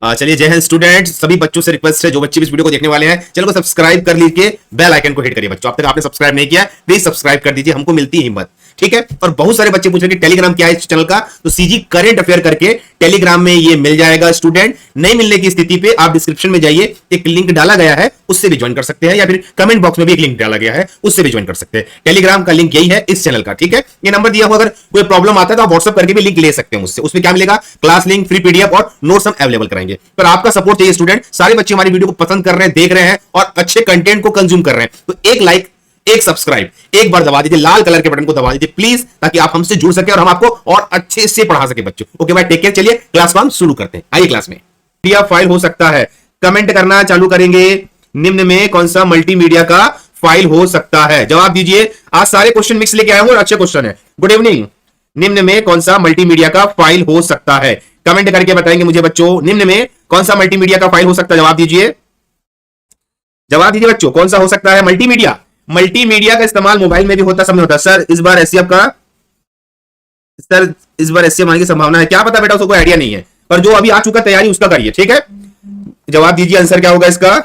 चलिए, जय हिंद स्टूडेंट्स। सभी बच्चों से रिक्वेस्ट है, जो बच्चे इस वीडियो को देखने वाले हैं, चैनल को सब्सक्राइब कर लीजिए, बेल आइकन को हिट करिए। बच्चों, अब तक आपने सब्सक्राइब नहीं किया, प्लीज सब्सक्राइब कर दीजिए, हमको मिलती है हिम्मत। ठीक है। और बहुत सारे बच्चे पूछ रहे हैं कि टेलीग्राम क्या है इस चैनल का, तो सीजी करंट अफेयर करके टेलीग्राम में ये मिल जाएगा। स्टूडेंट, नहीं मिलने की स्थिति पे आप डिस्क्रिप्शन में जाइए, एक लिंक डाला गया है, उससे भी ज्वाइन कर सकते हैं, या फिर कमेंट बॉक्स में भी एक लिंक डाला गया है, उससे भी ज्वाइन कर सकते हैं। टेलीग्राम का लिंक यही है इस चैनल का। ठीक है। ये नंबर दिया हुआ, अगर कोई प्रॉब्लम आता है तो आप व्हाट्सएप करके भी लिंक ले सकते हैं मुझसे। उसमें क्या मिलेगा? क्लास लिंक, फ्री पीडीएफ और नोट्स हम अवेलेबल कराएंगे। पर आपका सपोर्ट चाहिए स्टूडेंट। सारे बच्चे हमारी वीडियो को पसंद कर रहे हैं, देख रहे हैं और अच्छे कंटेंट को कंज्यूम कर रहे हैं, तो एक लाइक, एक सब्सक्राइब एक बार दबा दीजिए, लाल कलर के बटन को दबा दीजिए प्लीज, ताकि आप हमसे जुड़ सके और हम आपको और अच्छे से पढ़ा सके बच्चों। ओके भाई, टेक केयर। चलिए क्लास को हम शुरू करते हैं। आइए क्लास में। पीडीएफ फाइल हो सकता है, कमेंट करना चालू करेंगे। निम्न में कौन सा मल्टीमीडिया का फाइल हो सकता है? जवाब दीजिए। आज सारे क्वेश्चन मिक्स लेके आया हूं और अच्छे क्वेश्चन है। Good evening. निम्न में कौन सा मल्टीमीडिया का फाइल हो सकता है? कमेंट करके बताएंगे मुझे बच्चों, निम्न में कौन सा मल्टीमीडिया का फाइल हो सकता है? जवाब दीजिए, जवाब दीजिए बच्चों, कौन सा हो सकता है मल्टीमीडिया? मल्टीमीडिया का इस्तेमाल मोबाइल में भी होता है, सब में होता है। सर इस बार एससीएफ का, सर इस बार एससीएफ आने की संभावना है, क्या पता बेटा, उसको कोई आइडिया नहीं है, पर जो अभी आ चुका तैयारी उसका करिए। ठीक है। जवाब दीजिए, आंसर क्या होगा इसका?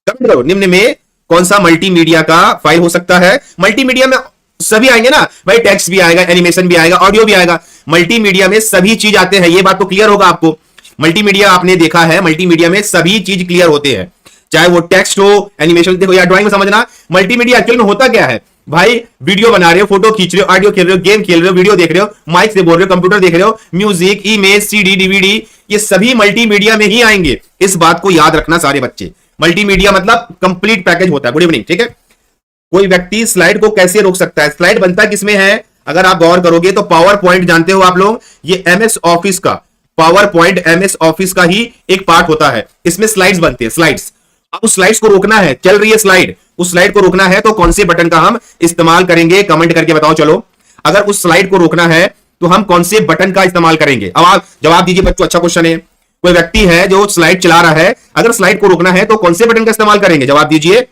कमेंट करो। निम्न में कौन सा मल्टीमीडिया का फाइल हो सकता है? मल्टीमीडिया में सभी आएंगे ना भाई, टेक्स्ट भी आएगा, एनिमेशन भी आएगा, ऑडियो भी आएगा। मल्टीमीडिया में सभी चीज आते हैं, ये बात तो क्लियर होगा आपको। मल्टीमीडिया आपने देखा है, मल्टीमीडिया में सभी चीज क्लियर होते हैं, चाहे वो टेक्स्ट हो, एनिमेशन देखो या ड्राइंग में समझना। मल्टीमीडिया एक्चुअल में होता क्या है भाई? वीडियो बना रहे हो, फोटो खींच रहे हो, ऑडियो खेल रहे हो, गेम खेल रहे हो, वीडियो देख रहे हो, माइक से बोल रहे हो, कंप्यूटर देख रहे हो, म्यूजिक, इमेज, सीडी, डीवीडी, ये सभी मल्टीमीडिया में ही आएंगे। इस बात को याद रखना सारे बच्चे। मल्टीमीडिया मतलब कंप्लीट पैकेज होता है। Good evening. ठीक है। कोई व्यक्ति स्लाइड को कैसे रोक सकता है? स्लाइड बनता किसमें है? अगर आप गौर करोगे तो पावर पॉइंट जानते हो आप लोग, ये एमएस ऑफिस का, पावर पॉइंट एमएस ऑफिस का ही एक पार्ट होता है। इसमें स्लाइड्स बनते हैं, स्लाइड्स। अब उस स्लाइड्स को रोकना है, चल रही है स्लाइड, उस स्लाइड को रोकना है तो कौन से बटन का हम इस्तेमाल करेंगे? कमेंट करके बताओ। चलो, अगर उस स्लाइड को रोकना है तो हम कौन से बटन का इस्तेमाल करेंगे? अब आप जवाब दीजिए बच्चों, अच्छा क्वेश्चन है। कोई व्यक्ति है जो स्लाइड चला रहा है, अगर स्लाइड को रोकना है तो कौन से बटन का इस्तेमाल करेंगे? जवाब दीजिए।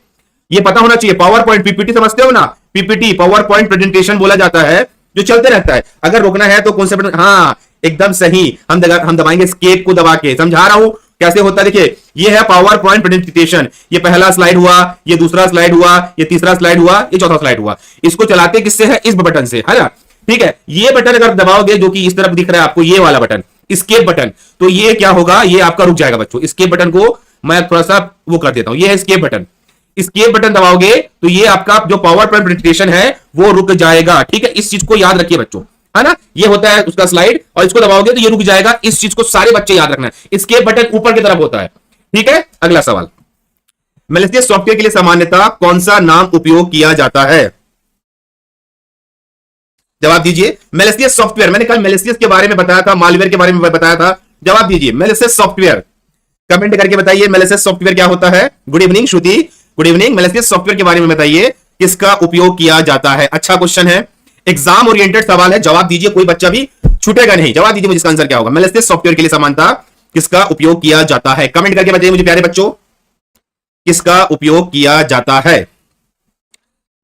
ये पता होना चाहिए। पावर पॉइंट, पीपीटी समझते हो ना? पीपीटी पावर पॉइंट प्रेजेंटेशन बोला जाता है, जो चलते रहता है। अगर रोकना है तो कौन से बटन? हाँ एकदम सही, हम दबाएंगे एस्केप को दबा के। समझा रहा हूं कैसे होता है, देखिए ये है पावर पॉइंट प्रेजेंटेशन। ये पहला स्लाइड हुआ, ये दूसरा स्लाइड हुआ, ये तीसरा स्लाइड हुआ, ये चौथा स्लाइड हुआ। इसको चलाते किससे है? इस बटन से, है ना? ठीक है। ये बटन अगर दबाओगे, जो कि इस तरफ दिख रहा है आपको, ये वाला बटन, एस्केप बटन, तो ये क्या होगा? ये आपका रुक जाएगा बच्चों। एस्केप बटन को मैं थोड़ा सा वो कर देता हूं, ये है एस्केप बटन। एस्केप बटन दबाओगे तो ये आपका जो पावर पॉइंट प्रेजेंटेशन है वो रुक जाएगा। ठीक है। इस चीज को याद रखिए बच्चों, है ना? ये होता है उसका स्लाइड, और इसको दबाओगे तो ये रुक जाएगा। इस चीज को सारे बच्चे याद रखना है। एस्केप बटन ऊपर की तरफ होता है। ठीक है। अगला सवाल, मैलिशियस सॉफ्टवेयर के लिए सामान्यतः कौन सा नाम उपयोग किया जाता है? जवाब दीजिए। मैलिशियस सॉफ्टवेयर, मैंने कल मैलिशियस के बारे में बताया था, मालवेयर के बारे में बताया था। जवाब दीजिए, मैलिशियस सॉफ्टवेयर। कमेंट करके बताइए मैलिशियस सॉफ्टवेयर क्या होता है। गुड इवनिंग श्रुति, गुड इवनिंग। मैलिशियस सॉफ्टवेयर के बारे में बताइए, किसका उपयोग किया जाता है? अच्छा क्वेश्चन है, एग्जाम ओरिएंटेड सवाल है। जवाब दीजिए, कोई बच्चा भी छूटेगा नहीं। जवाब दीजिए मुझे, इसका आंसर क्या होगा? मैलिशियस सॉफ्टवेयर के लिए समानता किसका उपयोग किया जाता है? कमेंट करके बताइए मुझे प्यारे बच्चों, किसका उपयोग किया जाता है?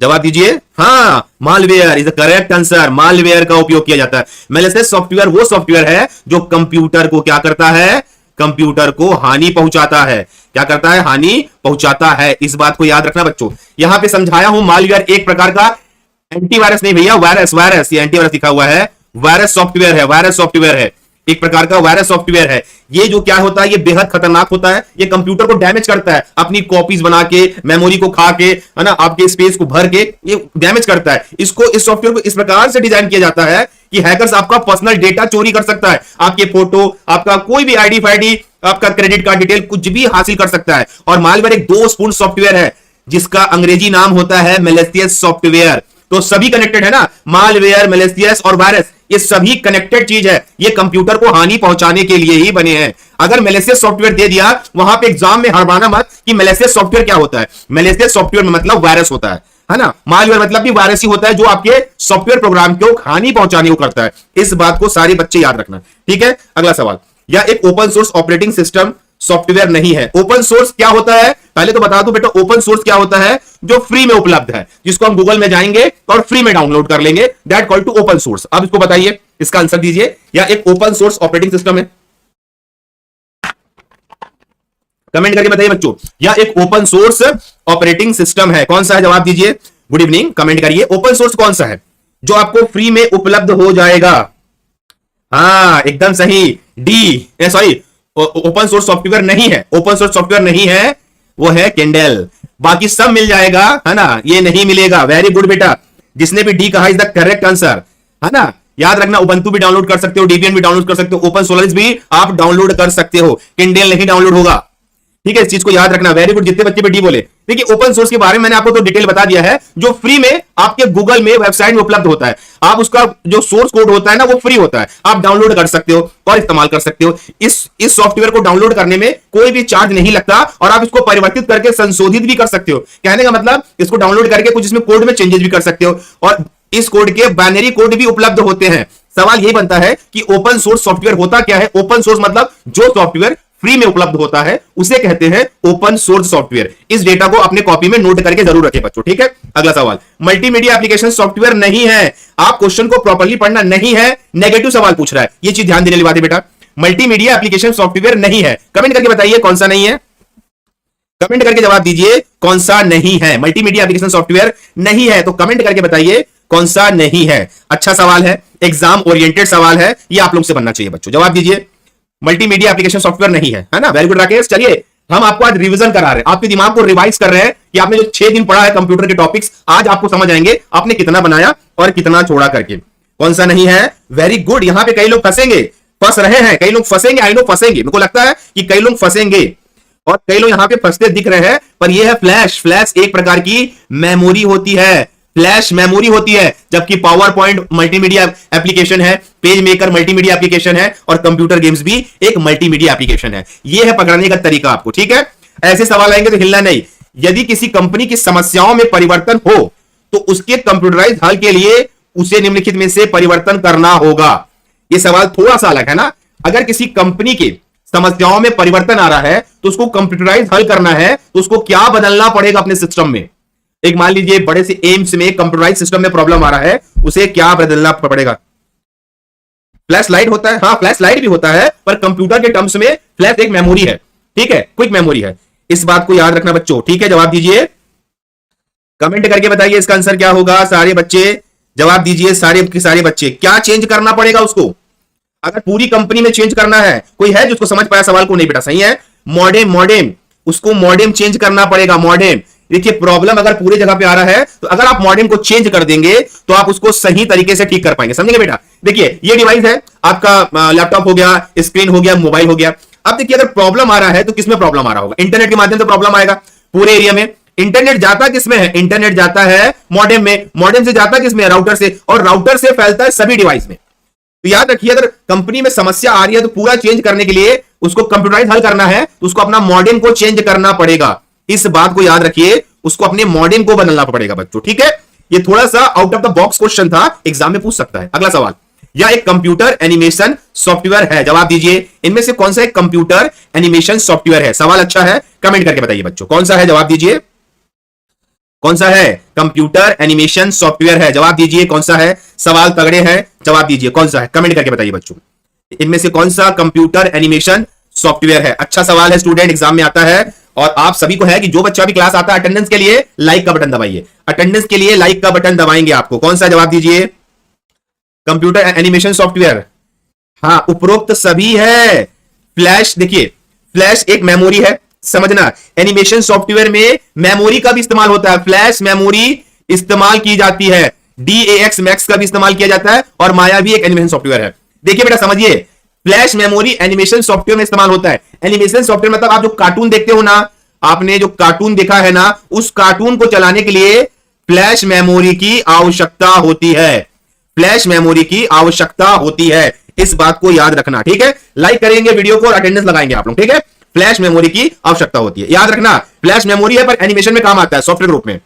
जवाब दीजिए। हाँ, malware is the correct answer. Malware का उपयोग किया जाता है। मैलिशियस सॉफ्टवेयर वो सॉफ्टवेयर है जो कंप्यूटर को क्या करता है? कंप्यूटर को हानि पहुंचाता है। क्या करता है? हानि पहुंचाता है। इस बात को याद रखना बच्चों। यहां पे समझाया हूं, मालवेयर एक प्रकार का एंटीवायरस नहीं भैया, वायरस, वायरस, ये एंटीवायरस लिखा हुआ है, वायरस सॉफ्टवेयर है, वायरस सॉफ्टवेयर है, एक प्रकार का वायरस सॉफ्टवेयर है। ये जो क्या होता है, ये बेहद खतरनाक होता है। ये कंप्यूटर को डैमेज करता है, अपनी कॉपीज बना के, मेमोरी को खा के, है ना, आपके स्पेस को भर के ये डैमेज करता है। इसको, इस सॉफ्टवेयर को इस प्रकार से डिजाइन किया जाता है कि हैकर्स आपका पर्सनल डेटा चोरी कर सकता है। आपके फोटो, आपका कोई भी आईडी फाईडी, आपका क्रेडिट कार्ड डिटेल, कुछ भी हासिल कर सकता है। और मालवेयर एक दोषपूर्ण सॉफ्टवेयर है जिसका अंग्रेजी नाम होता है मैलिशियस सॉफ्टवेयर। तो सभी कनेक्टेड है ना, मालवेयर, मैलिशियस और वायरस, ये सभी कनेक्टेड चीज है। ये कंप्यूटर को हानि पहुंचाने के लिए ही बने हैं। अगर मैलिशियस सॉफ्टवेयर दे दिया, वहां पे एग्जाम में हड़बड़ाना मत कि मैलिशियस सॉफ्टवेयर क्या होता है। मैलिशियस सॉफ्टवेयर में मतलब वायरस होता है ना? मालवेयर मतलब भी वायरस ही होता है, जो आपके सॉफ्टवेयर प्रोग्राम को हानि पहुंचाने को करता है। इस बात को सारे बच्चे याद रखना। ठीक है। अगला सवाल, या एक open source operating system software नहीं है। ओपन सोर्स क्या होता है? पहले तो बता दूं बेटा, ओपन सोर्स क्या होता है? जो फ्री में उपलब्ध है, जिसको हम गूगल में जाएंगे और फ्री में डाउनलोड कर लेंगे, that called to open source. अब इसको बताइए, इसका आंसर दीजिए। या एक ओपन सोर्स ऑपरेटिंग सिस्टम है? कमेंट करके बताइए बच्चों। यह एक ओपन सोर्स ऑपरेटिंग सिस्टम है, कौन सा है? जवाब दीजिए। गुड इवनिंग, कमेंट करिए। ओपन सोर्स कौन सा है जो आपको फ्री में उपलब्ध हो जाएगा? हाँ एकदम सही, D. Sorry, open source software नहीं है, ओपन सोर्स सॉफ्टवेयर नहीं है, वो है किंडल। बाकी सब मिल जाएगा, है ना, ये नहीं मिलेगा। वेरी गुड बेटा, जिसने भी डी कहा इज द करेक्ट आंसर, है ना। याद रखना, उबंटू भी डाउनलोड कर सकते हो, डेबियन भी डाउनलोड कर सकते हो, ओपन सोलारिस भी आप डाउनलोड कर सकते हो, किंडल नहीं डाउनलोड होगा। ठीक है, इस चीज को याद रखना। वेरी गुड, जितने बच्चे भी डी बोले। देखिए ओपन सोर्स के बारे में मैंने आपको तो डिटेल बता दिया है, जो फ्री में आपके गूगल में वेबसाइट में उपलब्ध होता है। आप उसका जो सोर्स कोड होता है ना, वो फ्री होता है, आप डाउनलोड कर सकते हो और इस्तेमाल कर सकते हो। इस सॉफ्टवेयर को डाउनलोड करने में कोई भी चार्ज नहीं लगता और आप इसको परिवर्तित करके संशोधित भी कर सकते हो। कहने का मतलब, इसको डाउनलोड करके कुछ इसमें कोड में चेंजेस भी कर सकते हो और इस कोड के बाइनरी कोड भी उपलब्ध होते हैं। सवाल यही बनता है कि ओपन सोर्स सॉफ्टवेयर होता क्या है? ओपन सोर्स मतलब जो सॉफ्टवेयर फ्री में उपलब्ध होता है उसे कहते हैं ओपन सोर्स सॉफ्टवेयर। इस डेटा को अपने कॉपी में नोट करके जरूर रखें बच्चों, ठीक है। अगला सवाल, मल्टीमीडिया एप्लीकेशन सॉफ्टवेयर नहीं है। आप क्वेश्चन को प्रॉपर्ली पढ़ना, नहीं है नेगेटिव सवाल पूछ रहा है, ये चीज ध्यान देने वाली बात है बेटा। मल्टीमीडिया एप्लीकेशन सॉफ्टवेयर नहीं है, कमेंट करके बताइए कौन सा नहीं है। कमेंट करके जवाब दीजिए कौन सा नहीं है। मल्टीमीडिया एप्लीकेशन सॉफ्टवेयर नहीं है तो कमेंट करके बताइए कौन सा नहीं है। अच्छा सवाल है, एग्जाम ओरिएंटेड सवाल है, ये आप लोग से बनना चाहिए बच्चों। जवाब दीजिए, मल्टीमीडिया एप्लीकेशन सॉफ्टवेयर नहीं है, है ना। Very good Rakesh. चलिए हम आपको आज रिवीजन करा रहे हैं, आपके दिमाग को रिवाइज कर रहे हैं कि आपने जो 6 दिन पढ़ा है कंप्यूटर के टॉपिक्स, आज आपको समझ आएंगे आपने कितना बनाया और कितना छोड़ा करके। कौन सा नहीं है? Very good. यहां पे कई लोग फंसेंगे, फंस रहे हैं, कई लोग फंसेंगे, आई नो फंसेंगे, मेरे को लगता है कि कई लोग फंसेंगे और कई लोग यहां पे फंसते दिख रहे हैं, पर यह है फ्लैश। फ्लैश एक प्रकार की मेमोरी होती है, फ्लैश मेमोरी होती है, जबकि पावर पॉइंट मल्टीमीडिया एप्लीकेशन है, पेज मेकर मल्टीमीडिया एप्लीकेशन है और कंप्यूटर गेम्स भी एक मल्टीमीडिया एप्लीकेशन है। यह है पकड़ने का तरीका आपको, ठीक है। ऐसे सवाल आएंगे तो हिलना नहीं। यदि किसी कंपनी की समस्याओं में परिवर्तन हो तो उसके कंप्यूटराइज हल के लिए उसे निम्नलिखित में से परिवर्तन करना होगा। यह सवाल थोड़ा सा अलग है ना। अगर किसी कंपनी की समस्याओं में परिवर्तन आ रहा है तो उसको कंप्यूटराइज हल करना है तो उसको क्या बदलना पड़ेगा अपने सिस्टम में। एक मान लीजिए बड़े से एम्स में कंप्यूटराइज सिस्टम में प्रॉब्लम आ रहा है, उसे क्या बदलना पड़ेगा? फ्लैश लाइट होता है, हाँ फ्लैश लाइट भी होता है, पर कंप्यूटर के टर्म्स में फ्लैश एक मेमोरी है, ठीक है, क्विक मेमोरी है। इस बात को याद रखना बच्चों, ठीक है। जवाब दीजिए, कमेंट करके बताइए इसका आंसर क्या होगा। सारे बच्चे जवाब दीजिए, सारे के सारे बच्चे। क्या चेंज करना पड़ेगा उसको? अगर पूरी कंपनी में चेंज करना है, कोई है जिसको समझ पाया सवाल को? नहीं बेटा, सही है, मॉडेम। मॉडेम, उसको मॉडेम चेंज करना पड़ेगा, मॉडेम। देखिए प्रॉब्लम अगर पूरी जगह पे आ रहा है तो अगर आप मॉडेम को चेंज कर देंगे तो आप उसको सही तरीके से ठीक कर पाएंगे, समझेंगे बेटा। देखिए ये डिवाइस है आपका, लैपटॉप हो गया, स्क्रीन हो गया, मोबाइल हो गया। अब देखिए अगर प्रॉब्लम आ रहा है तो किसमें प्रॉब्लम आ रहा होगा? इंटरनेट के माध्यम से प्रॉब्लम आएगा पूरे एरिया में। इंटरनेट जाता किसमें है? इंटरनेट जाता है मॉडेम में, मॉडेम से जाता किसमें? राउटर से, और राउटर से फैलता है सभी डिवाइस में। तो याद रखिए अगर कंपनी में समस्या आ रही है तो पूरा चेंज करने के लिए उसको कंप्यूटराइज हल करना है तो उसको अपना मॉडेम को चेंज करना पड़ेगा। इस बात को याद रखिए, उसको अपने मॉडेम को बदलना पड़ेगा बच्चों, ठीक है। ये थोड़ा सा out of the box question था, एग्जाम में पूछ सकता है। अगला सवाल, यह एक कंप्यूटर एनिमेशन सॉफ्टवेयर है। जवाब दीजिए, इनमें से कौन सा एक कंप्यूटर एनिमेशन सॉफ्टवेयर है? सवाल अच्छा है, कमेंट करके बताइए बच्चों कौन सा है। जवाब दीजिए, कौन सा है? कंप्यूटर एनिमेशन सॉफ्टवेयर है। जवाब दीजिए कौन सा है। सवाल तगड़े हैं, जवाब दीजिए कौन सा है, कमेंट करके बताइए बच्चों, इनमें से कौन सा कंप्यूटर एनिमेशन सॉफ्टवेयर है। अच्छा सवाल है स्टूडेंट, एग्जाम में आता है और आप सभी को है कि जो बच्चा भी क्लास आता है अटेंडेंस के लिए लाइक का बटन दबाइए, अटेंडेंस के लिए लाइक का बटन दबाएंगे आपको। कौन सा? जवाब दीजिए, कंप्यूटर एनिमेशन सॉफ्टवेयर। हाँ उपरोक्त सभी है। फ्लैश, देखिए फ्लैश एक मेमोरी है, समझना। एनिमेशन सॉफ्टवेयर में मेमोरी का भी इस्तेमाल होता है, फ्लैश मेमोरी इस्तेमाल की जाती है, DAX मैक्स का भी इस्तेमाल किया जाता है और माया भी एक एनिमेशन सॉफ्टवेयर है। देखिए बेटा समझिए, फ्लैश मेमोरी एनिमेशन सॉफ्टवेयर में इस्तेमाल होता है। एनिमेशन सॉफ्टवेयर मतलब आप जो कार्टून देखते हो ना, आपने जो कार्टून देखा है ना, उस कार्टून को चलाने के लिए फ्लैश मेमोरी की आवश्यकता होती है, फ्लैश मेमोरी की आवश्यकता होती है। इस बात को याद रखना, ठीक है। लाइक करेंगे वीडियो को और अटेंडेंस लगाएंगे आप लोग, ठीक है। फ्लैश मेमोरी की आवश्यकता होती है, याद रखना। फ्लैश मेमोरी है पर एनिमेशन में काम आता है, सॉफ्टवेयर ग्रुप में।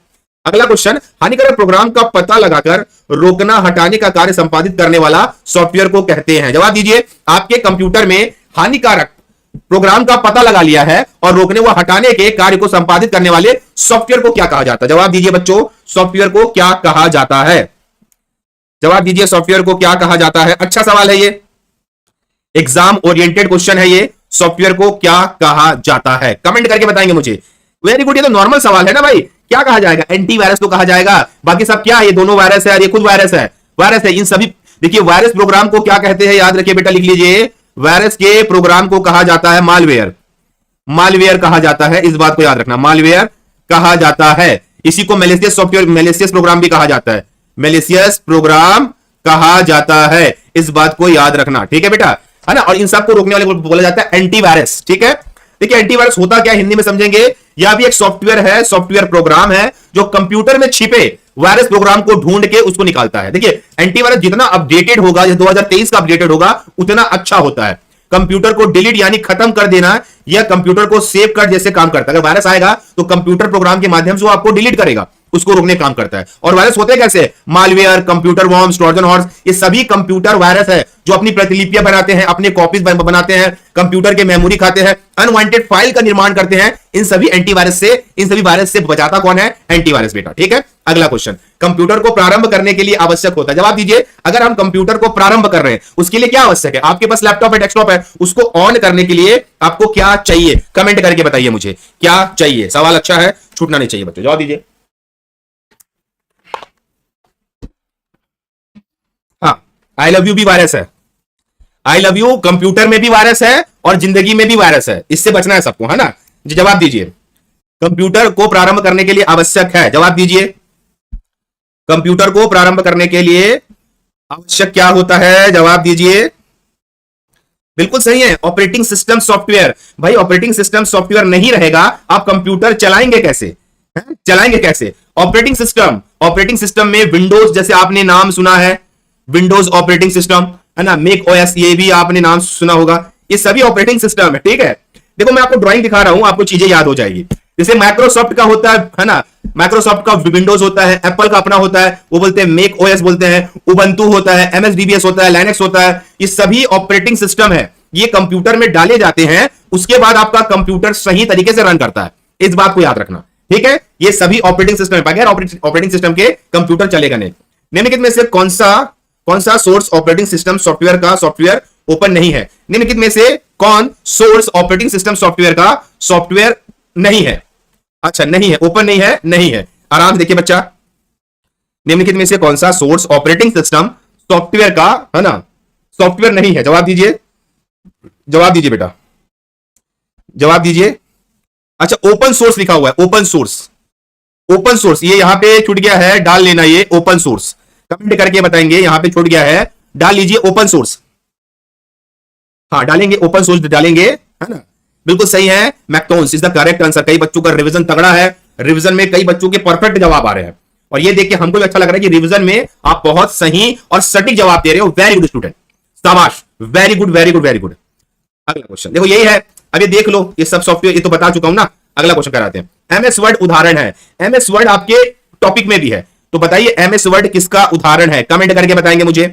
अगला क्वेश्चन, हानिकारक प्रोग्राम का पता लगाकर रोकना हटाने का कार्य संपादित करने वाला सॉफ्टवेयर को कहते हैं। जवाब दीजिए, आपके कंप्यूटर में हानिकारक प्रोग्राम का पता लगा लिया है और रोकने व हटाने के कार्य को संपादित करने वाले सॉफ्टवेयर को क्या कहा जाता है? जवाब दीजिए बच्चों, सॉफ्टवेयर को क्या कहा जाता है? जवाब दीजिए, सॉफ्टवेयर को क्या कहा जाता है? अच्छा सवाल है ये, एग्जाम ओरिएंटेड क्वेश्चन है ये। सॉफ्टवेयर को क्या कहा जाता है? कमेंट करके बताएंगे मुझे। वेरी गुड, ये तो नॉर्मल सवाल है ना भाई, क्या कहा जाएगा? एंटीवायरस तो कहा जाएगा, बाकी सब क्या है? ये दोनों वायरस है और ये खुद वायरस है, वायरस है। इन सभी, देखिए वायरस प्रोग्राम को क्या कहते हैं, याद रखिए बेटा, लिख लीजिए। वायरस के प्रोग्राम को कहा जाता है मालवेयर, मालवेयर कहा जाता है, इस बात को याद रखना, मालवेयर कहा जाता है। इसी को मैलिशियस सॉफ्टवेयर, मैलिशियस प्रोग्राम भी कहा जाता है, मैलिशियस प्रोग्राम कहा जाता है, इस बात को याद रखना, ठीक है बेटा, है ना। और इन सब को रोकने वाले को बोला जाता है एंटीवायरस, ठीक है। देखिए एंटीवायरस होता क्या है हिंदी में समझेंगे। यह भी एक सॉफ्टवेयर है, सॉफ्टवेयर प्रोग्राम है जो कंप्यूटर में छिपे वायरस प्रोग्राम को ढूंढ के उसको निकालता है। देखिए एंटीवायरस जितना अपडेटेड होगा, 2023 का अपडेटेड होगा, उतना अच्छा होता है। कंप्यूटर को डिलीट यानी खत्म कर देना, यह कंप्यूटर को सेव कर जैसे काम करता है। अगर वायरस आएगा तो कंप्यूटर प्रोग्राम के माध्यम से वो आपको डिलीट करेगा, उसको रोकने काम करता है। और वायरस होते कैसे? Malware, computer worms, Trojan horse, ये सभी कंप्यूटर वायरस है जो अपनी प्रतिलिपियां बनाते हैं, अपने कॉपीज बनाते हैं, कंप्यूटर के मेमोरी खाते हैं, अनवांटेड फाइल का निर्माण करते हैं। इन सभी एंटीवायरस से, इन सभी वायरस से बचाता कौन है? एंटीवायरस बेटा, ठीक है। अगला क्वेश्चन, कंप्यूटर को प्रारंभ करने के लिए आवश्यक होता है, जवाब दीजिए। अगर हम कंप्यूटर को प्रारंभ कर रहे हैं उसके लिए क्या आवश्यक है? आपके पास लैपटॉप है, डेस्कटॉप है, उसको ऑन करने के लिए आपको क्या चाहिए? कमेंट करके बताइए मुझे क्या चाहिए। सवाल अच्छा है, छूटना नहीं चाहिए बच्चों, जवाब दीजिए। हाँ, आई लव यू भी वायरस है, आई लव यू कंप्यूटर में भी वायरस है और जिंदगी में भी वायरस है, इससे बचना है सबको, है ना। जवाब दीजिए। कंप्यूटर को प्रारंभ करने के लिए आवश्यक है, जवाब दीजिए। कंप्यूटर को प्रारंभ करने के लिए आवश्यक क्या होता है? जवाब दीजिए। बिल्कुल सही है, ऑपरेटिंग सिस्टम सॉफ्टवेयर। भाई ऑपरेटिंग सिस्टम सॉफ्टवेयर नहीं रहेगा, आप कंप्यूटर चलाएंगे कैसे? चलाएंगे कैसे? ऑपरेटिंग सिस्टम, ऑपरेटिंग सिस्टम में विंडोज, जैसे आपने नाम सुना है, विंडोज ऑपरेटिंग सिस्टम, है ना, मेक ओएस, ये भी आपने नाम सुना होगा, ये सभी ऑपरेटिंग सिस्टम है, ठीक है। देखो मैं आपको ड्राइंग दिखा रहा हूं, आपको चीजें याद हो जाएगी। जैसे माइक्रोसॉफ्ट का होता है ना, माइक्रोसॉफ्ट का विंडोज होता है, एप्पल का अपना होता है, वो बोलते हैं मेक ओएस बोलते हैं, उबंटू होता है, एमएसडीबीएस होता है, लाइनक्स होता है, ये सभी ऑपरेटिंग सिस्टम है। ये कंप्यूटर में डाले जाते हैं, उसके बाद आपका कंप्यूटर सही तरीके से रन करता है, इस बात को याद रखना, ठीक है। ये सभी ऑपरेटिंग सिस्टम है, बगैर ऑपरेटिंग सिस्टम के कंप्यूटर चलेगा नहीं। निम्नलिखित में से कौन सा सोर्स ऑपरेटिंग सिस्टम सॉफ्टवेयर का सॉफ्टवेयर ओपन नहीं है? निम्नलिखित में से कौन सोर्स ऑपरेटिंग सिस्टम सॉफ्टवेयर का सॉफ्टवेयर नहीं है? अच्छा नहीं है, ओपन नहीं है, नहीं है, आराम से देखिए बच्चा। निम्नलिखित में से कौन सा सोर्स ऑपरेटिंग सिस्टम सॉफ्टवेयर का, है ना, सॉफ्टवेयर नहीं है? जवाब दीजिए, जवाब दीजिए बेटा, जवाब दीजिए। अच्छा ओपन सोर्स लिखा हुआ है, ओपन सोर्स, ओपन सोर्स, ये यहां पे छूट गया है, डाल लेना ये ओपन सोर्स, कमेंट करके बताएंगे, यहां पे छूट गया है, डाल लीजिए ओपन सोर्स। हाँ डालेंगे, ओपन सोर्स डालेंगे, है ना, बिल्कुल सही है, मैकटोन्स इज द करेक्ट आंसर। कई बच्चों का रिवीजन तगड़ा है, रिवीजन में कई बच्चों के परफेक्ट जवाब आ रहे हैं, और ये देख के हमको भी अच्छा लग रहा है कि रिवीजन में आप बहुत सही और सटीक जवाब दे रहे हो। वेरी गुड स्टूडेंट, शाबाश, very good very good very good. अगला क्वेश्चन देखो, यही है, अब ये देख लो, ये सब सॉफ्टवेयर ये तो बता चुका हूं ना। अगला क्वेश्चन कराते हैं, एमएस वर्ड उदाहरण है। एमएस वर्ड आपके टॉपिक में भी है, तो बताइए एमएस वर्ड किसका उदाहरण है? कमेंट करके बताएंगे मुझे,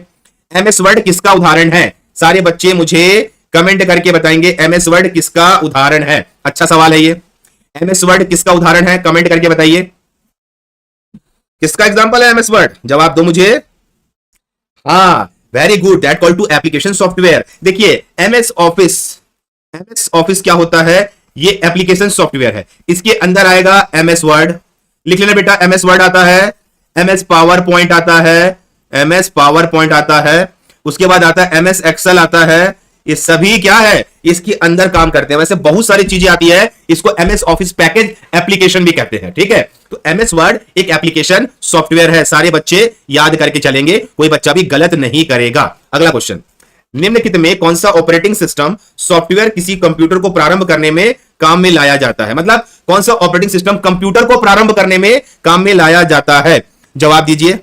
एमएस वर्ड किसका उदाहरण है? सारे बच्चे मुझे कमेंट करके बताएंगे एमएस वर्ड किसका उदाहरण है। अच्छा सवाल है ये, एमएस वर्ड किसका उदाहरण है? कमेंट करके बताइए, किसका एग्जांपल है एमएस वर्ड? जवाब दो मुझे। हाँ very good, that call to application software. देखिए एमएस ऑफिस, एमएस ऑफिस क्या होता है? ये एप्लीकेशन सॉफ्टवेयर है, इसके अंदर आएगा एमएस वर्ड, लिख लेना बेटा, एमएस वर्ड आता है, एमएस पावर पॉइंट आता है, एमएस पावर पॉइंट आता है, उसके बाद आता है एमएस एक्सेल आता है, ये सभी क्या है? इसके अंदर काम करते हैं। वैसे बहुत सारी चीजें आती है, इसको एमएस ऑफिस पैकेज एप्लीकेशन भी कहते हैं, ठीक है। तो एमएस वर्ड एक एप्लीकेशन सॉफ्टवेयर है, सारे बच्चे याद करके चलेंगे, कोई बच्चा भी गलत नहीं करेगा। अगला क्वेश्चन, निम्नलिखित में कौन सा ऑपरेटिंग सिस्टम सॉफ्टवेयर किसी कंप्यूटर को प्रारंभ करने में काम में लाया जाता है? मतलब कौन सा ऑपरेटिंग सिस्टम कंप्यूटर को प्रारंभ करने में काम में लाया जाता है? जवाब दीजिए।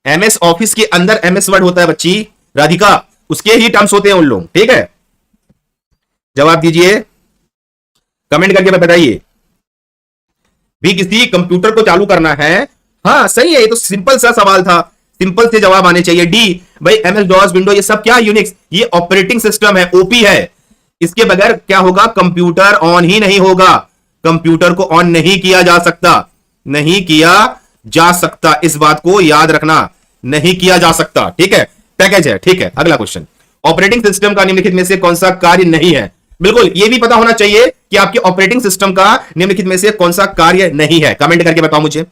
एमएस ऑफिस के अंदर एमएस वर्ड होता है बच्ची राधिका, उसके ही टर्म्स होते हैं उन लोग, ठीक है। जवाब दीजिए, कमेंट करके बताइए। भी किसी कंप्यूटर को चालू करना है, हाँ सही है, ये तो सिंपल सा सवाल था, सिंपल से जवाब आने चाहिए। डी भाई, एमएस डॉस विंडो ये सब क्या? यूनिक्स, ये ऑपरेटिंग सिस्टम है, ओपी है, इसके बगैर क्या होगा? कंप्यूटर ऑन ही नहीं होगा, कंप्यूटर को ऑन नहीं किया जा सकता, नहीं किया जा सकता, इस बात को याद रखना, नहीं किया जा सकता, ठीक है। पैकेज है, ठीक है। अगला क्वेश्चन, ऑपरेटिंग सिस्टम का निम्नलिखित में से कौन सा कार्य नहीं है? बिल्कुल ये भी पता होना चाहिए कि आपके ऑपरेटिंग सिस्टम का निम्नलिखित में से कौन सा कार्य नहीं है। कमेंट करके बताओ मुझे,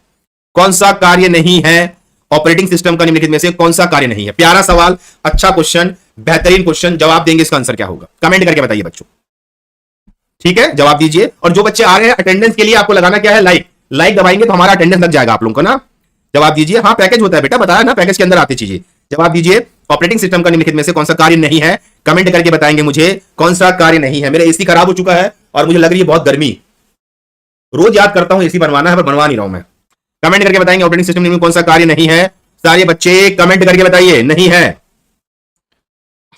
कौन सा कार्य नहीं है? ऑपरेटिंग सिस्टम का निम्नलिखित में से कौन सा कार्य नहीं है? प्यारा सवाल, अच्छा क्वेश्चन, बेहतरीन क्वेश्चन। जवाब देंगे, इसका आंसर क्या होगा? कमेंट करके बताइए बच्चों, ठीक है, जवाब दीजिए। और जो बच्चे आ रहे हैं अटेंडेंस के लिए, आपको लगाना क्या है? लाइक। लाइक दबाएंगे तो हमारा अटेंडेंस लग जाएगा आप लोगों को ना। जवाब दीजिए। हाँ पैकेज होता है बेटा, बताया ना, पैकेज के अंदर आती चीजें। जवाब दीजिए, ऑपरेटिंग सिस्टम का निम्नलिखित में से कौन सा कार्य नहीं है? कमेंट करके बताएंगे मुझे कौन सा कार्य नहीं है। मेरा एसी खराब हो चुका है और मुझे लग रही है बहुत गर्मी। रोज याद करता हूं एसी बनवाना है पर बनवा नहीं रहा हूं मैं। कमेंट करके बताएंगे ऑपरेटिंग सिस्टम में कौन सा कार्य नहीं है। सारे बच्चे कमेंट करके बताइए, नहीं है।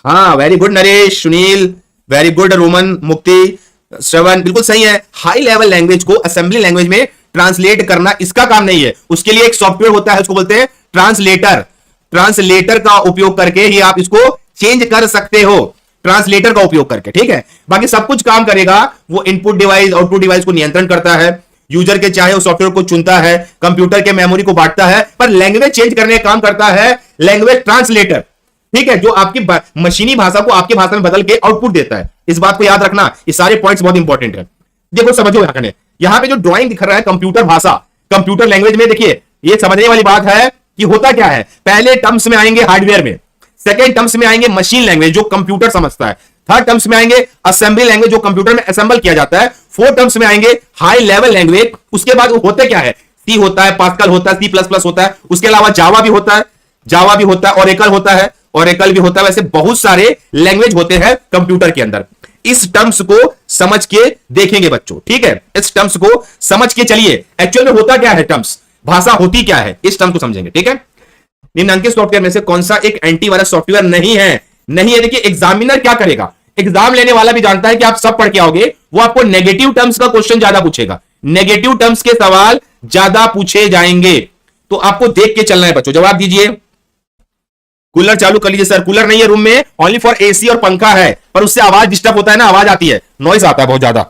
हाँ very good Naresh, Sunil very good, Roman, मुक्ति, श्रवण बिल्कुल सही है। हाई लेवल लैंग्वेज को असेंबली लैंग्वेज में ट्रांसलेट करना इसका काम नहीं है, उसके लिए एक सॉफ्टवेयर होता है, उसको बोलते हैं ट्रांसलेटर। ट्रांसलेटर का उपयोग करके ही आप इसको चेंज कर सकते हो, ट्रांसलेटर का उपयोग करके, ठीक है। बाकी सब कुछ काम करेगा वो इनपुट डिवाइस आउटपुट डिवाइस को नियंत्रण करता है, यूजर के चाहे उस सॉफ्टवेयर को चुनता है, कंप्यूटर के मेमोरी को बांटता है, पर लैंग्वेज चेंज करने का काम करता है लैंग्वेज ट्रांसलेटर, ठीक है, जो आपकी मशीनी भाषा को आपकी भाषा में बदल के आउटपुट देता है। इस बात को याद रखना, ये सारे पॉइंट्स बहुत इंपॉर्टेंट है। देखो समझो, यहां पे जो ड्राइंग दिख रहा है कंप्यूटर भाषा, कंप्यूटर लैंग्वेज में, देखिए ये समझने वाली बात है कि होता क्या है। पहले टर्म्स में आएंगे हार्डवेयर में, सेकेंड टर्म्स में आएंगे मशीन लैंग्वेज जो कंप्यूटर समझता है, थर्ड टर्म्स में आएंगे असेंबली लैंग्वेज जो कंप्यूटर में असेंबल किया जाता है, फोर्थ टर्म्स में आएंगे हाई लेवल लैंग्वेज। उसके बाद होते क्या है, सी होता है, पास्कल होता है, सी प्लस प्लस होता है, उसके अलावा जावा भी होता है, जावा भी होता है, ओरेकल होता है, ओरेकल भी होता है। वैसे बहुत सारे लैंग्वेज होते हैं कंप्यूटर के अंदर। इस टर्म्स को समझ के देखेंगे बच्चों, ठीक है, इस टर्म्स को समझ के चलिए एक्चुअल में होता क्या है, टर्म्स भाषा होती क्या है, इस टर्म को समझेंगे, ठीक है। निम्नलिखित सॉफ्टवेयर में से कौन सा एक एंटीवायरस सॉफ्टवेयर नहीं है? नहीं है। देखिए एग्जामिनर क्या करेगा, एग्जाम लेने वाला भी जानता है कि आप सब पढ़ के आओगे, वो आपको नेगेटिव टर्म्स का क्वेश्चन ज्यादा पूछेगा, नेगेटिव टर्म्स के सवाल ज्यादा पूछे जाएंगे, तो आपको देख के चलना है बच्चों। जवाब दीजिए। कूलर चालू कर लीजिए सर। कूलर नहीं है रूम में, ओनली फॉर एसी और पंखा है, पर उससे आवाज डिस्टर्ब होता है ना, आवाज आती है, नॉइज आता है बहुत ज्यादा।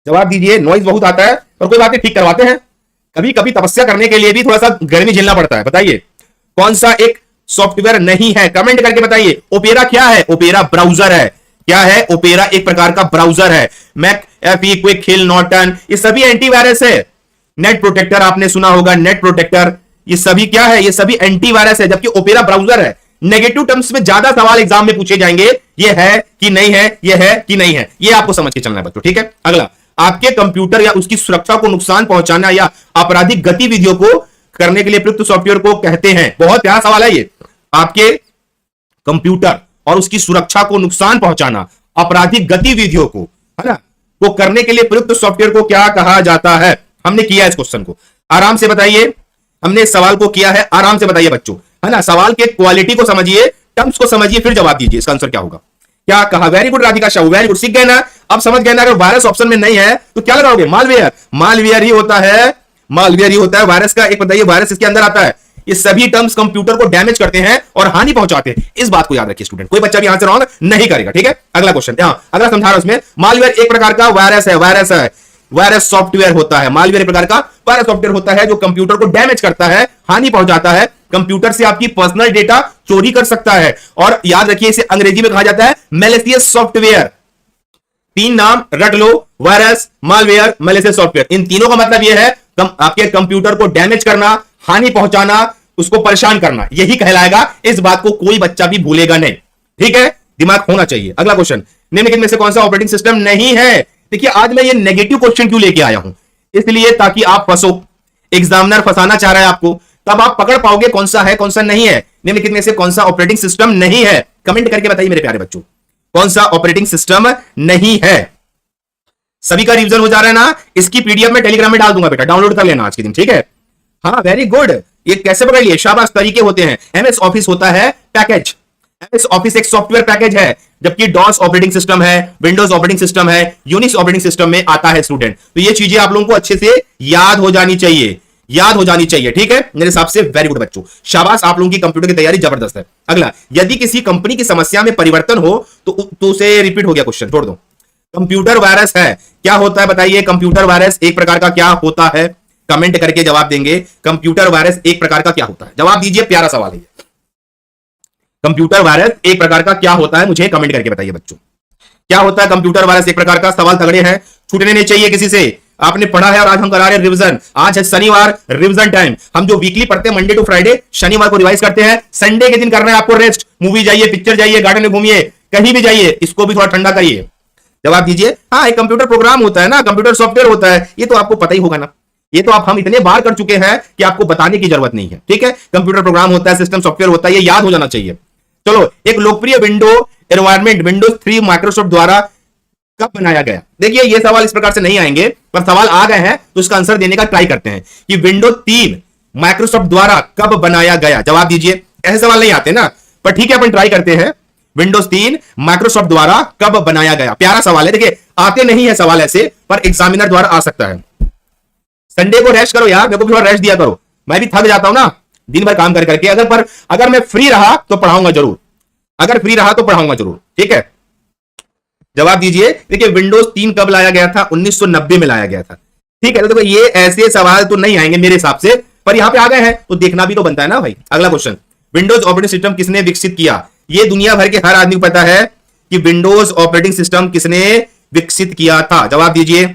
जवाब दीजिए, नॉइज बहुत आता है, पर कोई बात नहीं, ठीक करवाते हैं। कभी कभी तपस्या करने के लिए भी थोड़ा सा गर्मी झेलना पड़ता है। बताइए कौन सा एक सॉफ्टवेयर नहीं है? कमेंट करके बताइए। ओपेरा क्या है? ओपेरा ब्राउजर है। क्या है? ओपेरा एक प्रकार का ब्राउजर है। McAfee, Quick Heal, Norton, ये सभी एंटीवायरस है। नेट प्रोटेक्टर आपने सुना होगा, नेट प्रोटेक्टर, ये सभी क्या है? ये सभी एंटीवायरस है, जबकि ओपेरा ब्राउजर है। नेगेटिव टर्म्स में ज्यादा सवाल एग्जाम में पूछे जाएंगे, ये है कि नहीं है, ये है कि नहीं है, ये आपको समझ के चलना है बच्चों, ठीक है। अगला, आपके कंप्यूटर या उसकी सुरक्षा को नुकसान पहुंचाना या आपराधिक गतिविधियों को करने के लिए प्रयुक्त सॉफ्टवेयर को कहते हैं। बहुत प्यारा सवाल है ये। आपके कंप्यूटर और उसकी सुरक्षा को नुकसान पहुंचाना, आपराधिक गतिविधियों को, है ना, वो करने के लिए प्रयुक्त सॉफ्टवेयर को क्या कहा जाता है? हमने किया इस क्वेश्चन को, आराम से बताइए। हमने इस सवाल को किया है, आराम से बताइए बच्चों, है ना। सवाल के क्वालिटी को समझिए, टर्म्स को समझिए, फिर जवाब दीजिए। इसका आंसर क्या होगा? क्या कहा? Very good Radhika Shah, very good, सीख गए ना, अब समझ गए ना। अगर वायरस ऑप्शन में नहीं है तो क्या लगाओगे? मालवेयर। मालवेयर ही होता है, मालवेयर ही होता है वायरस का एक। बताइए वायरस इसके अंदर आता है। ये सभी टर्म्स कंप्यूटर को डैमेज करते हैं और हानि पहुंचाते हैं, इस बात को याद रखिए स्टूडेंट। कोई बच्चा भी आंसर रॉन्ग नहीं करेगा, ठीक है। अगला क्वेश्चन, अगला समझा रहा हूं उसमें। मालवेयर एक प्रकार का वायरस है, वायरस है, वायरस सॉफ्टवेयर होता है। मालवेयर एक प्रकार का वायरस सॉफ्टवेयर होता है जो कंप्यूटर को डैमेज करता है, हानि पहुंचाता है, कंप्यूटर से आपकी पर्सनल डेटा चोरी कर सकता है। और याद रखिए इसे अंग्रेजी में कहा जाता है मैलिशियस सॉफ्टवेयर। तीन नाम रट लो, वायरस, मालवेयर, मैलिशियस सॉफ्टवेयर। इन तीनों का मतलब यह है आपके कंप्यूटर को डैमेज करना, हानि पहुंचाना, उसको परेशान करना, यही कहलाएगा। इस बात को कोई बच्चा भी भूलेगा नहीं, ठीक है, दिमाग होना चाहिए। अगला क्वेश्चन, निम्नलिखित में से कौन सा ऑपरेटिंग सिस्टम नहीं है? देखिए आज मैं ये नेगेटिव क्वेश्चन क्यों लेके आया हूं, इसलिए ताकि आप फंसो। एग्जामिनर फंसाना चाह रहा है आपको, तब आप पकड़ पाओगे कौन सा है कौन सा नहीं है। निम्नलिखित में से कौन सा ऑपरेटिंग सिस्टम नहीं है? कमेंट करके बताइए मेरे प्यारे बच्चों, कौन सा ऑपरेटिंग सिस्टम नहीं है। सभी का रिवीजन हो जा रहा है ना? इसकी पीडीएफ में टेलीग्राम में डाल दूंगा बेटा, डाउनलोड कर लेना आज के दिन, ठीक है। हाँ वेरी गुड, ये कैसे पकड़ लिए? शाबाश, तरीके होते हैं। एमएस ऑफिस होता है पैकेज, एमएस ऑफिस एक सॉफ्टवेयर पैकेज है, जबकि डॉस ऑपरेटिंग सिस्टम है, विंडोज ऑपरेटिंग सिस्टम है, यूनिक्स ऑपरेटिंग सिस्टम में आता है स्टूडेंट। तो ये चीजें आप लोगों को अच्छे से याद हो जानी चाहिए, याद हो जानी चाहिए, ठीक है। मेरे हिसाब से वेरी गुड बच्चों, शाबाश, आप लोगों की कंप्यूटर की तैयारी जबरदस्त है। अगला, यदि किसी कंपनी की समस्या में परिवर्तन हो तो उसे रिपीट हो गया क्वेश्चन, छोड़ दो। कंप्यूटर वायरस है, क्या होता है बताइए? कंप्यूटर वायरस एक प्रकार का क्या होता है? कमेंट करके जवाब देंगे। कंप्यूटर वायरस एक प्रकार का क्या होता है? जवाब दीजिए, प्यारा सवाल है। कंप्यूटर वायरस एक प्रकार का क्या होता है, मुझे कमेंट करके बताइए बच्चों। क्या होता है कंप्यूटर वायरस एक प्रकार का? सवाल तगड़े हैं, छूटने नहीं चाहिए किसी से। आपने पढ़ा है और आज हम करा रहे हैं रिवीजन। आज है शनिवार, रिवीजन टाइम। हम जो वीकली पढ़ते हैं मंडे टू फ्राइडे, शनिवार को रिवाइज करते हैं। संडे के दिन करना है आपको रेस्ट। मूवी जाइए, पिक्चर जाइए, गार्डन में घूमिए, कहीं भी जाइए, इसको भी थोड़ा ठंडा करिए। जवाब दीजिए। हाँ, एक कंप्यूटर प्रोग्राम होता है ना, कंप्यूटर सॉफ्टवेयर होता है, ये तो आपको पता ही होगा ना। ये तो हम इतने बार कर चुके हैं कि आपको बताने की जरूरत नहीं है। ठीक है, कंप्यूटर प्रोग्राम होता है, सिस्टम सॉफ्टवेयर होता है, ये याद हो जाना चाहिए। चलो, एक लोकप्रिय विंडो एनवायरमेंट विंडोज 3 माइक्रोसॉफ्ट द्वारा कब बनाया गया? देखिए, ये सवाल इस प्रकार से नहीं आएंगे, पर सवाल आ गए हैं तो इसका आंसर देने का ट्राई करते हैं कि विंडोज 3 माइक्रोसॉफ्ट द्वारा कब बनाया गया। जवाब दीजिए। ऐसे सवाल नहीं आते ना, पर ठीक है, अपन ट्राई करते हैं। विंडोज 3 माइक्रोसॉफ्ट द्वारा कब बनाया गया? प्यारा सवाल है। देखिए, आते नहीं है सवाल ऐसे, पर एग्जामिनर द्वारा आ सकता है। संडे को रेस्ट करो यार, मेरे को भी थोड़ा रेस्ट दिया करो। मैं भी थक जाता हूं ना दिन भर काम कर करके। अगर मैं फ्री रहा तो पढ़ाऊंगा जरूर, अगर फ्री रहा तो पढ़ाऊंगा जरूर। ठीक है, जवाब दीजिए। देखिए, विंडोज 3 कब लाया गया था? 1990 में लाया गया था। ठीक है, तो देखो ये ऐसे सवाल तो नहीं आएंगे मेरे हिसाब से, पर यहां पे आ गए हैं तो देखना भी तो बनता है ना भाई। अगला क्वेश्चन, विंडोज ऑपरेटिंग सिस्टम किसने विकसित किया? ये दुनिया भर के हर आदमी को पता है कि विंडोज ऑपरेटिंग सिस्टम किसने विकसित किया था। जवाब दीजिए,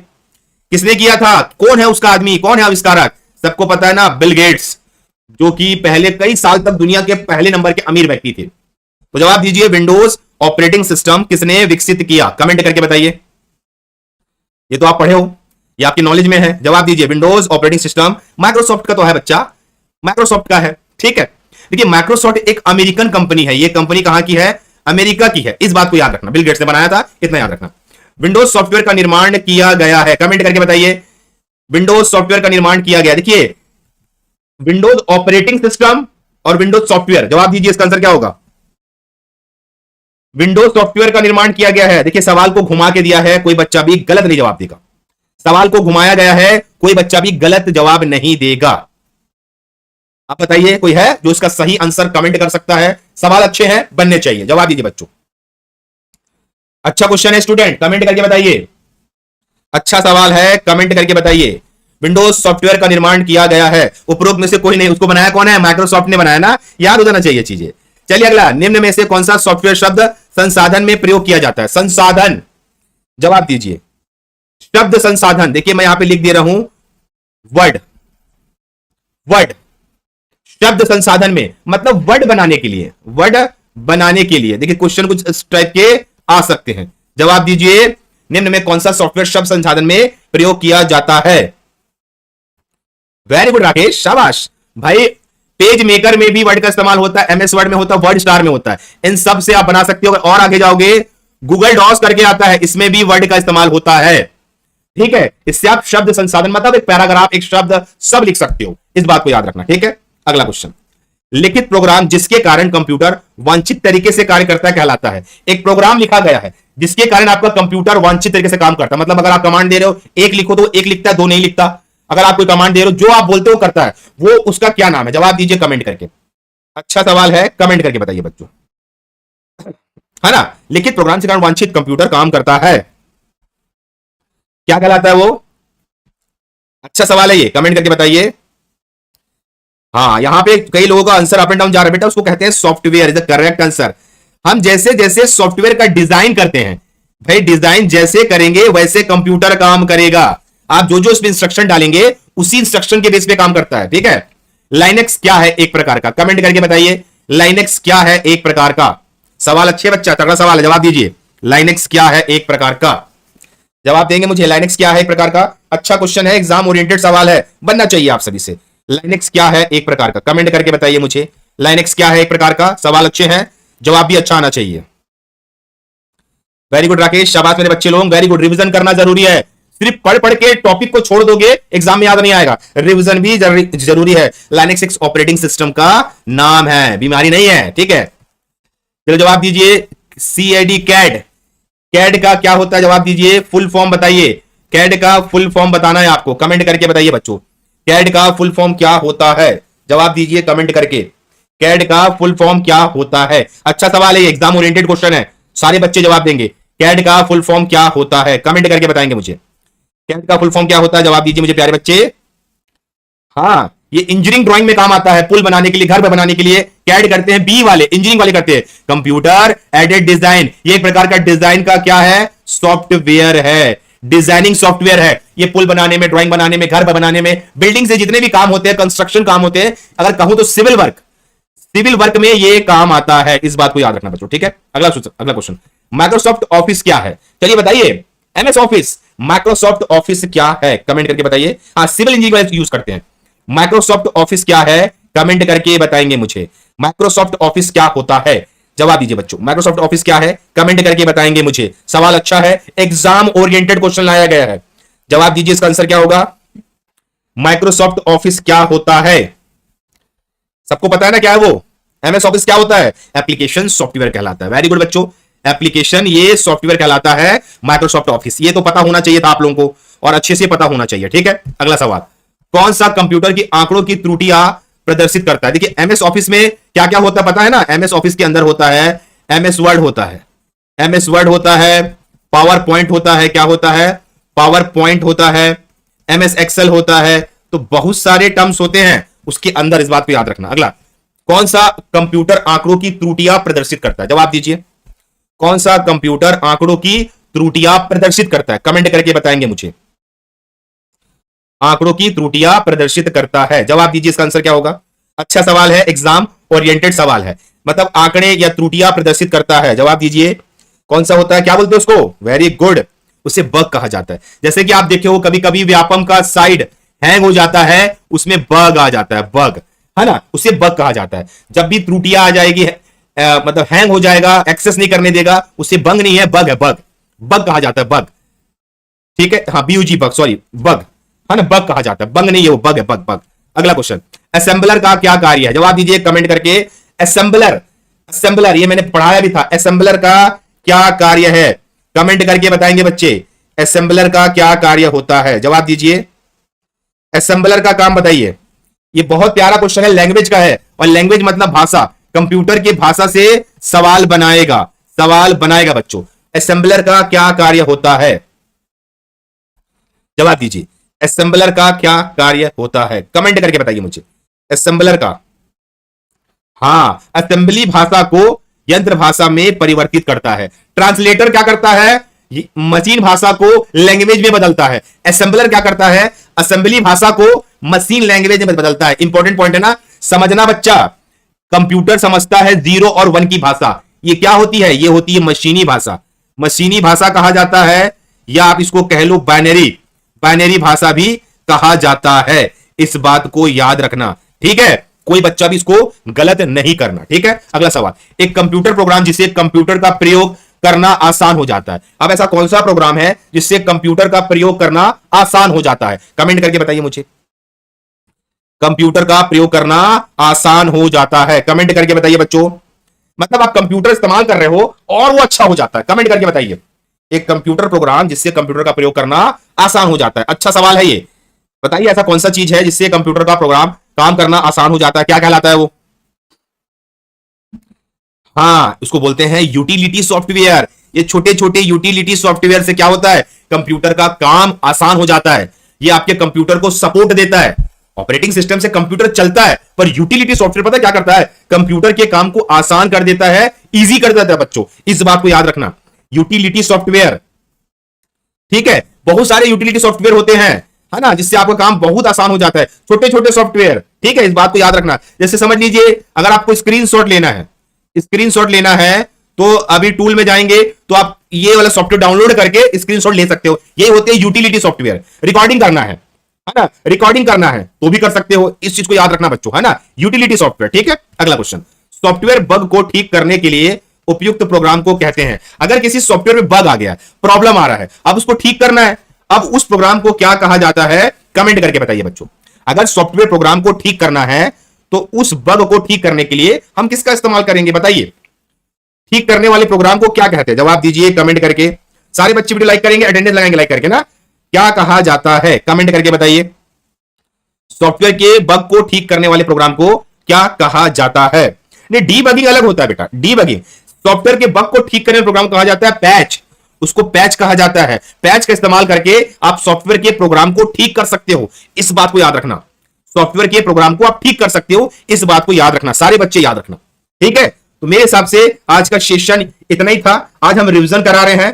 किसने किया था? कौन है उसका आदमी, कौन है आविष्कारक? सबको पता है ना, बिल गेट्स, जो कि पहले कई साल तक दुनिया के पहले नंबर के अमीर व्यक्ति थे। तो जवाब दीजिए, विंडोज ऑपरेटिंग सिस्टम किसने विकसित किया? कमेंट करके बताइए। ये तो आप पढ़े हो, ये आपकी नॉलेज में है। जवाब दीजिए। विंडोज ऑपरेटिंग सिस्टम माइक्रोसॉफ्ट का तो है बच्चा, माइक्रोसॉफ्ट का है। ठीक है, देखिए माइक्रोसॉफ्ट एक अमेरिकन कंपनी है। ये कंपनी कहां की है? अमेरिका की है। इस बात को याद रखना, बिल गेट्स ने बनाया था, इतना याद रखना। विंडोज सॉफ्टवेयर का निर्माण किया गया है, कमेंट करके बताइए। विंडोज सॉफ्टवेयर का निर्माण किया गया। देखिए, विंडोज ऑपरेटिंग सिस्टम और विंडोज सॉफ्टवेयर, जवाब दीजिए इसका आंसर क्या होगा? विंडोज सॉफ्टवेयर का निर्माण किया गया है। देखिए, सवाल को घुमा के दिया है, कोई बच्चा भी गलत नहीं जवाब देगा। सवाल को घुमाया गया है, कोई बच्चा भी गलत जवाब नहीं देगा। आप बताइए, कोई है जो इसका सही आंसर कमेंट कर सकता है? सवाल अच्छे हैं, बनने चाहिए। जवाब दीजिए बच्चों। अच्छा क्वेश्चन है स्टूडेंट, कमेंट करके बताइए। अच्छा सवाल है, कमेंट करके बताइए। विंडोज सॉफ्टवेयर का निर्माण किया गया है, उपरोक्त में से कोई नहीं। उसको बनाया कौन है? माइक्रोसॉफ्ट ने बनाया ना, याद हो जाना चाहिए चीजें। चलिए अगला, निम्न में से कौन सा सॉफ्टवेयर शब्द संसाधन में प्रयोग किया जाता है? संसाधन, जवाब दीजिए। शब्द संसाधन, देखिए मैं यहां पे लिख दे रहा हूं वर्ड। वर्ड शब्द संसाधन में मतलब वर्ड बनाने के लिए, वर्ड बनाने के लिए। देखिए, क्वेश्चन कुछ इस टाइप के आ सकते हैं। जवाब दीजिए, निम्न में कौन सा सॉफ्टवेयर शब्द संसाधन में प्रयोग किया जाता है? वेरी गुड राकेश, शाबाश भाई। पेज मेकर में भी वर्ड का इस्तेमाल होता है, एमएस वर्ड में होता है, वर्ड स्टार में होता है। इन सब से आप बना सकते हो। और आगे जाओगे, गूगल डॉस करके आता है, इसमें भी वर्ड का इस्तेमाल होता है। ठीक है, इससे आप शब्द संसाधन मतलब एक पैराग्राफ, एक शब्द सब लिख सकते हो। इस बात को याद रखना। ठीक है, अगला क्वेश्चन, लिखित प्रोग्राम जिसके कारण कंप्यूटर वांछित तरीके से कार्य करता है कहलाता है। एक प्रोग्राम लिखा गया है जिसके कारण आपका कंप्यूटर वांछित तरीके से काम करता है। मतलब अगर आप कमांड दे रहे हो, एक लिखो तो एक लिखता है, दो नहीं लिखता। अगर आप कोई कमांड दे रहे हो, जो आप बोलते हो करता है, वो उसका क्या नाम है? जवाब दीजिए कमेंट करके। अच्छा सवाल है, कमेंट करके बताइए बच्चों, है ना। लिखित प्रोग्राम के कारण वांछित कंप्यूटर काम करता है, क्या कहलाता है वो? अच्छा सवाल है ये, कमेंट करके बताइए। हाँ, यहां पे कई लोगों का आंसर अप एंड डाउन जा रहा है बेटा, उसको कहते हैं software. Is the correct answer. हम जैसे जैसे सॉफ्टवेयर का डिजाइन करते हैं भाई, डिजाइन जैसे करेंगे वैसे कंप्यूटर काम करेगा। आप जो जो इसमें इंस्ट्रक्शन डालेंगे उसी इंस्ट्रक्शन के बेस पे काम करता है। ठीक है, लाइनेक्स क्या है? एक प्रकार का, कमेंट करके बताइए। लाइनेक्स क्या है? एक प्रकार का। सवाल अच्छे बच्चा, तगड़ा सवाल है, जवाब दीजिए। लाइनेक्स क्या है? एक प्रकार का। जवाब देंगे मुझे, लाइनेक्स क्या है? एक प्रकार का। अच्छा क्वेश्चन है, एग्जाम ओरिएंटेड सवाल है, बनना चाहिए आप सभी से। लाइनेक्स क्या है? एक प्रकार का, कमेंट करके बताइए मुझे। लाइनेक्स क्या है? एक प्रकार का। सवाल अच्छे हैं, जवाब भी अच्छा आना चाहिए। वेरी गुड राकेश, शाबाश मेरे बच्चे लोग, वेरी गुड। रिवीजन करना जरूरी है, सिर्फ पढ़ पढ़ के टॉपिक को छोड़ दोगे एग्जाम में याद नहीं आएगा। रिवीजन भी जरूरी है। लाइनेक्स एक ऑपरेटिंग सिस्टम का नाम है, बीमारी नहीं है। ठीक है, चलो जवाब दीजिए। CAD, कैड, कैड का क्या होता है? जवाब दीजिए, फुल फॉर्म बताइए। कैड का फुल फॉर्म बताना है आपको, कमेंट करके बताइए बच्चों। कैड का फुल फॉर्म क्या होता है? जवाब दीजिए कमेंट करके। कैड का फुल फॉर्म क्या होता है? अच्छा सवाल है, एग्जाम ओरिएंटेड क्वेश्चन है, सारे बच्चे जवाब देंगे। कैड का फुल फॉर्म क्या होता है? कमेंट करके बताएंगे मुझे। कैड का फुल फॉर्म क्या होता है? जवाब दीजिए मुझे प्यारे बच्चे। हाँ, ये इंजीनियरिंग ड्राइंग में काम आता है, पुल बनाने के लिए, घर बनाने के लिए कैड करते हैं, बी वाले इंजीनियरिंग वाले करते हैं। कंप्यूटर एडेड डिजाइन, ये एक प्रकार का डिजाइन का क्या है, सॉफ्टवेयर है, डिजाइनिंग सॉफ्टवेयर है। ये पुल बनाने में, ड्राइंग बनाने में, घर बनाने में, बिल्डिंग से जितने भी काम होते हैं, कंस्ट्रक्शन काम होते हैं, अगर कहूं तो सिविल वर्क में ये काम आता है। इस बात को याद रखना बच्चों, ठीक है। अगला क्वेश्चन, माइक्रोसॉफ्ट ऑफिस क्या है? चलिए बताइए, एमएस ऑफिस, माइक्रोसॉफ्ट ऑफिस क्या है, कमेंट करके बताइए। हाँ, सिविल इंजीनियरिंग यूज करते हैं। माइक्रोसॉफ्ट ऑफिस क्या है, कमेंट करके बताएंगे मुझे। माइक्रोसॉफ्ट ऑफिस क्या होता है, जवाब दीजिए बच्चों। माइक्रोसॉफ्ट ऑफिस क्या है, कमेंट करके बताएंगे मुझे। सवाल अच्छा है, एग्जाम ओरिएंटेड क्वेश्चन लाया गया है। जवाब दीजिए, इसका आंसर क्या होगा? माइक्रोसॉफ्ट ऑफिस क्या होता है? सबको पता है ना क्या है वो? एमएस ऑफिस क्या होता है? एप्लीकेशन सॉफ्टवेयर कहलाता है। वेरी गुड बच्चों, एप्लीकेशन ये सॉफ्टवेयर कहलाता है माइक्रोसॉफ्ट ऑफिस। ये तो पता होना चाहिए था आप लोगों को, और अच्छे से पता होना चाहिए, ठीक है। अगला सवाल, कौन सा कंप्यूटर की आंकड़ों की त्रुटियां प्रदर्शित करता है? देखिए, एमएस ऑफिस में क्या क्या होता है पता है ना? एमएस ऑफिस के अंदर होता है एमएस वर्ड होता है, एमएस वर्ड होता है, पावर पॉइंट होता है, क्या होता है? पावर पॉइंट होता है, एमएस एक्सेल होता है। तो बहुत सारे टर्म्स होते हैं उसके अंदर, इस बात को याद रखना। अगला, कौन सा कंप्यूटर आंकड़ों की त्रुटियां प्रदर्शित करता है? जवाब दीजिए, कौन सा कंप्यूटर आंकड़ों की त्रुटियां प्रदर्शित करता है? कमेंट करके बताएंगे मुझे। आंकड़ों की त्रुटियां प्रदर्शित करता है, जवाब दीजिए, इसका आंसर क्या होगा? अच्छा सवाल है, एग्जाम ओरिएंटेड सवाल है, मतलब आंकड़े या त्रुटियां प्रदर्शित करता है। जवाब दीजिए, कौन सा होता है? क्या बोलते हैं उसको? वेरी गुड, उसे बग कहा जाता है। जैसे कि आप देखे हो, कभी कभी व्यापम का साइड हैंग हो जाता है, उसमें बग आ जाता है, बग है ना, उसे बग कहा जाता है। जब भी त्रुटियां आ जाएगी, मतलब हैंग हो जाएगा, एक्सेस नहीं करने देगा, उसे बग नहीं है, बग है, बग, बग कहा जाता है, बग, ठीक है। हाँ, बीयूजी बग, सॉरी, बग है ना, बग कहा जाता है, बग नहीं है वो, बग है, बग बग। अगला क्वेश्चन, असेंबलर का क्या कार्य है? जवाब दीजिए कमेंट करके। असेंबलर, असेंबलर ये मैंने पढ़ाया भी था, असेंबलर का क्या कार्य है? कमेंट करके बताएंगे बच्चे, असेंबलर का क्या कार्य होता है? जवाब दीजिए, असेंबलर का काम बताइए। ये बहुत प्यारा क्वेश्चन है, लैंग्वेज का है, और लैंग्वेज मतलब भाषा, कंप्यूटर की भाषा से सवाल बनाएगा, सवाल बनाएगा बच्चों। असेंबलर का क्या कार्य होता है? जवाब दीजिए, असेंबलर का क्या कार्य होता है? कमेंट करके बताइए मुझे, असेंबलर का। हाँ, असेंबली भाषा को यंत्र भाषा में परिवर्तित करता है। ट्रांसलेटर क्या करता है? मशीन भाषा को लैंग्वेज में बदलता है। असेंबलर क्या करता है? असेंबली भाषा को मशीन लैंग्वेज में बदलता है। इंपॉर्टेंट पॉइंट है ना, समझना बच्चा। कंप्यूटर समझता है 0 और 1 की भाषा, ये क्या होती है? ये होती है मशीनी भाषा, मशीनी भाषा कहा जाता है, या आप इसको कह लो बाइनरी, बाइनरी भाषा भी कहा जाता है। इस बात को याद रखना, ठीक है, कोई बच्चा भी इसको गलत नहीं करना, ठीक है। अगला सवाल, एक कंप्यूटर प्रोग्राम जिससे कंप्यूटर का प्रयोग करना आसान हो जाता है। अब ऐसा कौन सा प्रोग्राम है जिससे कंप्यूटर का प्रयोग करना आसान हो जाता है? कमेंट करके बताइए मुझे। कंप्यूटर का प्रयोग करना आसान हो जाता है, कमेंट करके बताइए बच्चों। मतलब आप कंप्यूटर इस्तेमाल कर रहे हो और वो अच्छा हो जाता है, कमेंट करके बताइए। एक कंप्यूटर प्रोग्राम जिससे कंप्यूटर का प्रयोग करना आसान हो जाता है, अच्छा सवाल है ये। बताइए ऐसा कौन सा चीज है जिससे कंप्यूटर का प्रोग्राम काम करना आसान हो जाता है? क्या कहलाता है वो? हाँ, उसको बोलते हैं यूटिलिटी सॉफ्टवेयर। ये छोटे छोटे यूटिलिटी सॉफ्टवेयर से क्या होता है? कंप्यूटर का काम आसान हो जाता है। ये आपके कंप्यूटर को सपोर्ट देता है। ऑपरेटिंग सिस्टम से कंप्यूटर चलता है, पर यूटिलिटी सॉफ्टवेयर पता क्या करता है? कंप्यूटर के काम को आसान कर देता है, इजी कर देता है बच्चों। इस बात को याद रखना, यूटिलिटी सॉफ्टवेयर, ठीक है। बहुत सारे यूटिलिटी सॉफ्टवेयर होते हैं, है ना, जिससे आपका काम बहुत आसान हो जाता है, छोटे छोटे सॉफ्टवेयर, ठीक है। इस बात को याद रखना। जैसे समझ लीजिए, अगर आपको स्क्रीनशॉट लेना है, स्क्रीनशॉट लेना है, तो अभी टूल में जाएंगे तो आप ये वाला सॉफ्टवेयर डाउनलोड करके स्क्रीनशॉट ले सकते हो। ये होते हैं यूटिलिटी सॉफ्टवेयर। रिकॉर्डिंग करना है ना, रिकॉर्डिंग करना है तो भी कर सकते हो। इस चीज को याद रखना बच्चों, है ना, यूटिलिटी सॉफ्टवेयर, ठीक है। अगला क्वेश्चन, सॉफ्टवेयर बग को ठीक करने के लिए उपयुक्त प्रोग्राम को कहते हैं। अगर किसी सॉफ्टवेयर में बग आ गया, प्रॉब्लम आ रहा है, अब उसको ठीक करना है, अब उस प्रोग्राम को क्या कहा जाता है? कमेंट करके बताइए बच्चों। अगर सॉफ्टवेयर प्रोग्राम को ठीक करना है तो उस बग को ठीक करने के लिए हम किसका इस्तेमाल करेंगे? बताइए, ठीक करने वाले प्रोग्राम को क्या कहते हैं? जवाब दीजिए कमेंट करके। सारे बच्चे वीडियो लाइक करेंगे, अटेंडेंस लगाएंगे लाइक करके ना। क्या कहा जाता है? कमेंट करके बताइए। सॉफ्टवेयर के बग को ठीक करने वाले प्रोग्राम को क्या कहा जाता है? नहीं, डीबगिंग अलग होता है बेटा, डीबगिंग। सॉफ्टवेयर के बग को ठीक करने वाले प्रोग्राम को कहा जाता है पैच, उसको पैच कहा जाता है। पैच का इस्तेमाल करके आप सॉफ्टवेयर के प्रोग्राम को ठीक कर सकते हो, इस बात को याद रखना। सॉफ्टवेयर के प्रोग्राम को आप ठीक कर सकते हो। इस बात को याद रखना, सारे बच्चे याद रखना, ठीक है। तो मेरे हिसाब से आज का सेशन इतना ही था। आज हम रिवीजन करा रहे हैं